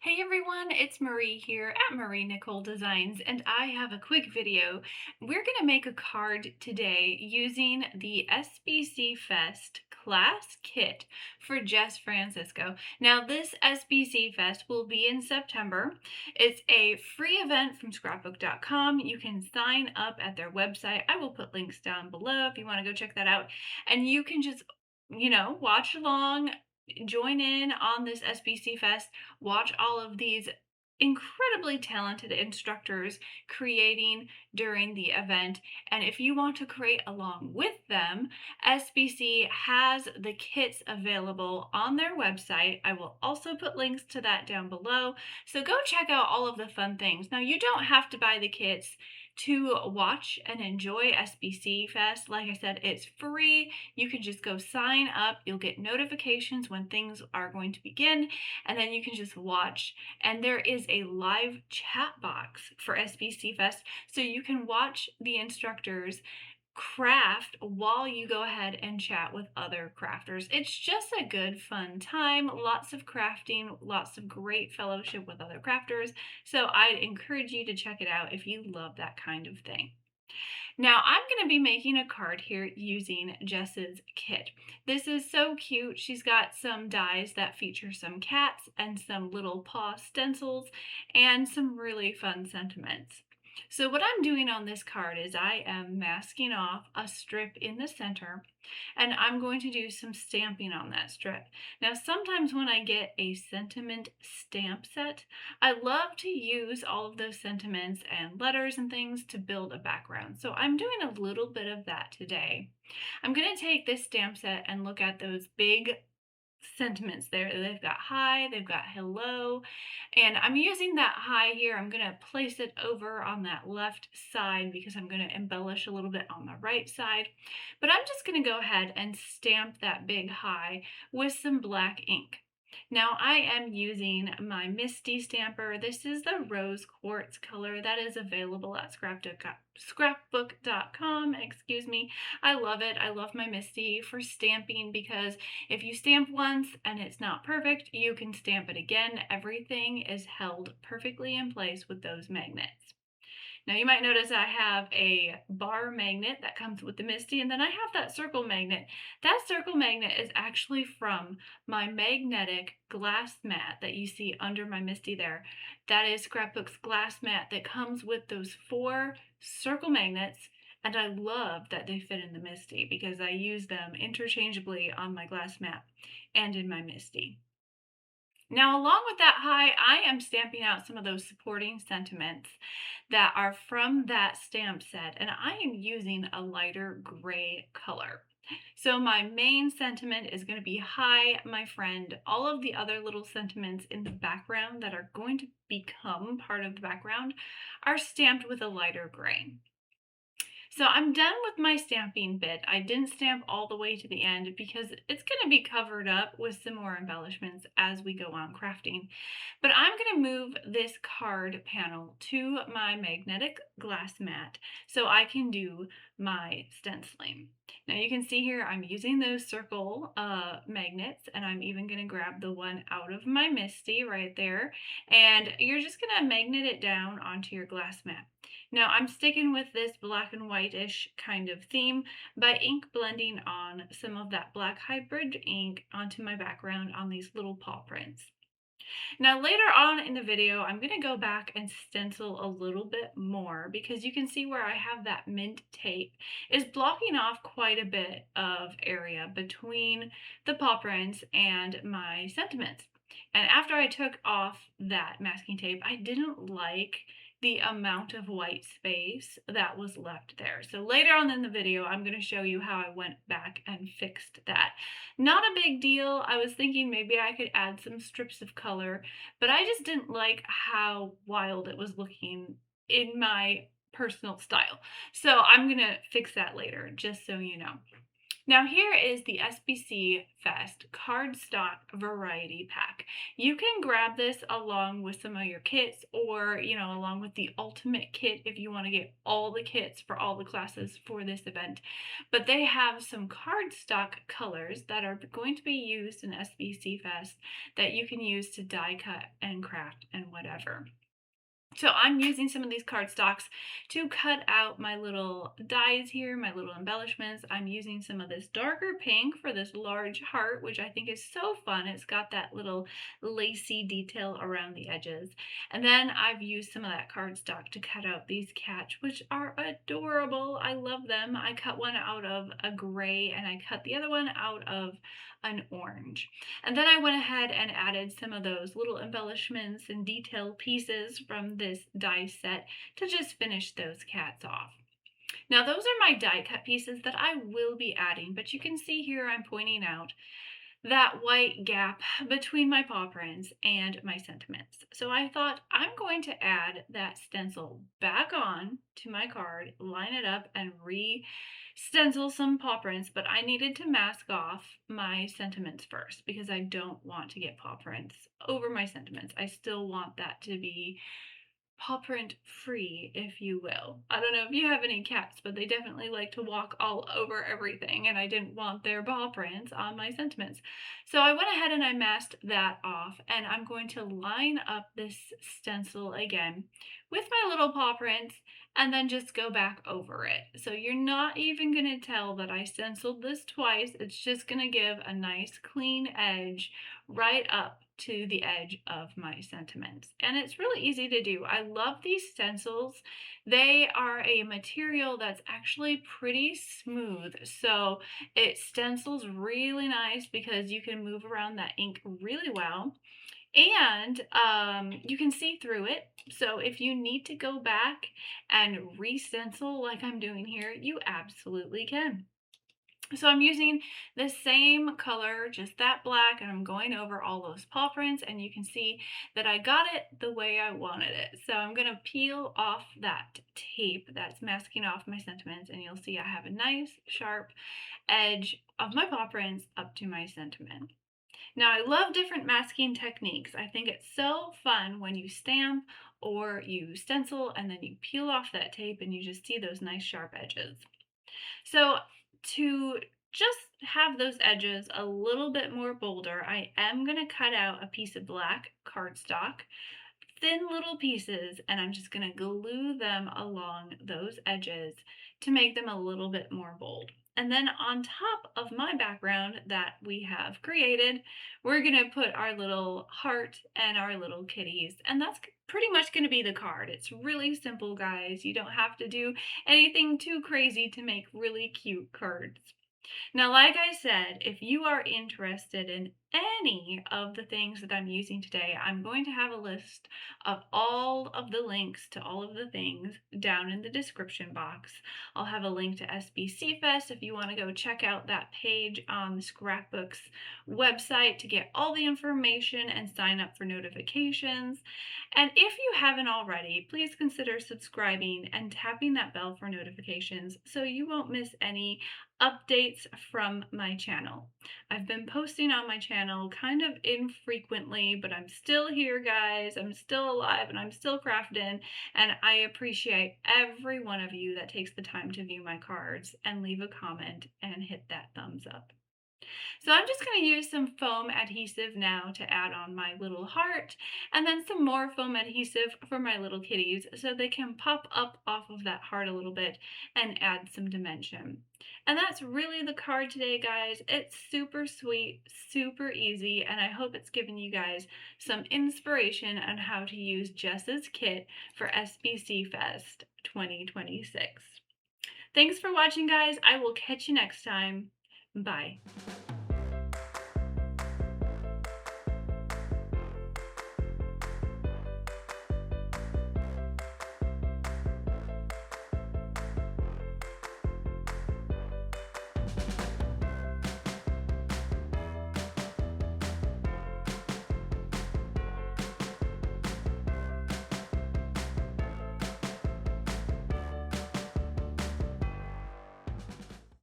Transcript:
Hey everyone, it's Marie here at Nicole Designs, and I have a quick video. We're going to make a card today using the SBC Fest class kit for Jess Francisco. Now, this SBC Fest will be in September. It's a free event from scrapbook.com. You can sign up at their website. I will put links down below if you want to go check that out. And you can just watch along, join in on this SBC Fest, watch all of these incredibly talented instructors creating during the event. And if you want to create along with them, SBC has the kits available on their website. I will also put links to that down below. So go check out all of the fun things. Now, you don't have to buy the kits to watch and enjoy SBC Fest. Like I said, it's free. You can just go sign up. You'll get notifications when things are going to begin, and then you can just watch. And there is a live chat box for SBC Fest, so you can watch the instructors craft while you go ahead and chat with other crafters. It's just a good fun time, lots of crafting, lots of great fellowship with other crafters. So I'd encourage you to check it out if you love that kind of thing. Now I'm going to be making a card here using Jess's kit. This is so cute. She's got some dies that feature some cats and some little paw stencils and some really fun sentiments. So what I'm doing on this card is I am masking off a strip in the center, and I'm going to do some stamping on that strip. Now, sometimes when I get a sentiment stamp set, I love to use all of those sentiments and letters and things to build a background. So I'm doing a little bit of that today. I'm going to take this stamp set and look at those big sentiments there. They've got hi, they've got hello, and I'm using that hi here. I'm going to place it over on that left side because I'm going to embellish a little bit on the right side. But I'm just going to go ahead and stamp that big hi with some black ink. Now I am using my MISTI stamper. This is the rose quartz color that is available at scrapbook.com. Excuse me. I love it. I love my MISTI for stamping because if you stamp once and it's not perfect, you can stamp it again. Everything is held perfectly in place with those magnets. Now you might notice I have a bar magnet that comes with the MISTI, and then I have that circle magnet. That circle magnet is actually from my magnetic glass mat that you see under my MISTI there. That is Scrapbook's glass mat that comes with those 4 circle magnets, and I love that they fit in the MISTI because I use them interchangeably on my glass mat and in my MISTI. Now, along with that hi, I am stamping out some of those supporting sentiments that are from that stamp set, and I am using a lighter gray color. So my main sentiment is going to be hi, my friend. All of the other little sentiments in the background that are going to become part of the background are stamped with a lighter gray. So I'm done with my stamping bit. I didn't stamp all the way to the end because it's going to be covered up with some more embellishments as we go on crafting. But I'm going to move this card panel to my magnetic glass mat so I can do my stenciling. Now you can see here I'm using those circle magnets, and I'm even going to grab the one out of my MISTI right there, and you're just going to magnet it down onto your glass mat. Now I'm sticking with this black and white-ish kind of theme by ink blending on some of that black hybrid ink onto my background on these little paw prints. Now later on in the video, I'm going to go back and stencil a little bit more because you can see where I have that mint tape is blocking off quite a bit of area between the paw prints and my sentiments. And after I took off that masking tape, I didn't like the amount of white space that was left there. So later on in the video, I'm going to show you how I went back and fixed that. Not a big deal. I was thinking maybe I could add some strips of color, but I just didn't like how wild it was looking in my personal style. So I'm going to fix that later, just so you know. Now here is the SBC Fest Cardstock Variety Pack. You can grab this along with some of your kits or, along with the ultimate kit if you want to get all the kits for all the classes for this event. But they have some cardstock colors that are going to be used in SBC Fest that you can use to die cut and craft and whatever. So I'm using some of these cardstocks to cut out my little dies here, my little embellishments. I'm using some of this darker pink for this large heart, which I think is so fun. It's got that little lacy detail around the edges. And then I've used some of that cardstock to cut out these cats, which are adorable. I love them. I cut one out of a gray and I cut the other one out of an orange. And then I went ahead and added some of those little embellishments and detail pieces from this die set to just finish those cats off. Now those are my die cut pieces that I will be adding, but you can see here I'm pointing out that white gap between my paw prints and my sentiments. So I thought I'm going to add that stencil back on to my card, line it up and re-stencil some paw prints, but I needed to mask off my sentiments first because I don't want to get paw prints over my sentiments. I still want that to be paw print free, if you will. I don't know if you have any cats, but they definitely like to walk all over everything, and I didn't want their paw prints on my sentiments. So I went ahead and I masked that off, and I'm going to line up this stencil again with my little paw prints and then just go back over it. So you're not even going to tell that I stenciled this twice. It's just going to give a nice clean edge right up to the edge of my sentiments. And it's really easy to do. I love these stencils. They are a material that's actually pretty smooth. So it stencils really nice because you can move around that ink really well. And you can see through it. So if you need to go back and re-stencil like I'm doing here, you absolutely can. So I'm using the same color, just that black, and I'm going over all those paw prints, and you can see that I got it the way I wanted it. So I'm going to peel off that tape that's masking off my sentiments, and you'll see I have a nice sharp edge of my paw prints up to my sentiment. Now I love different masking techniques. I think it's so fun when you stamp or you stencil and then you peel off that tape and you just see those nice sharp edges. So to just have those edges a little bit more bolder, I am going to cut out a piece of black cardstock, thin little pieces, and I'm just going to glue them along those edges to make them a little bit more bold. And then on top of my background that we have created, we're going to put our little heart and our little kitties. And that's pretty much going to be the card. It's really simple, guys. You don't have to do anything too crazy to make really cute cards. Now, like I said, if you are interested in any of the things that I'm using today, I'm going to have a list of all of the links to all of the things down in the description box. I'll have a link to SBC Fest if you want to go check out that page on the Scrapbook's website to get all the information and sign up for notifications. And if you haven't already, please consider subscribing and tapping that bell for notifications so you won't miss any updates from my channel. I've been posting on my channel kind of infrequently, but I'm still here, guys. I'm still alive and I'm still crafting, and I appreciate every one of you that takes the time to view my cards and leave a comment and hit that thumbs up. So I'm just going to use some foam adhesive now to add on my little heart, and then some more foam adhesive for my little kitties so they can pop up off of that heart a little bit and add some dimension. And that's really the card today, guys. It's super sweet, super easy, and I hope it's given you guys some inspiration on how to use Jess's kit for SBC Fest 2026. Thanks for watching, guys. I will catch you next time. Bye.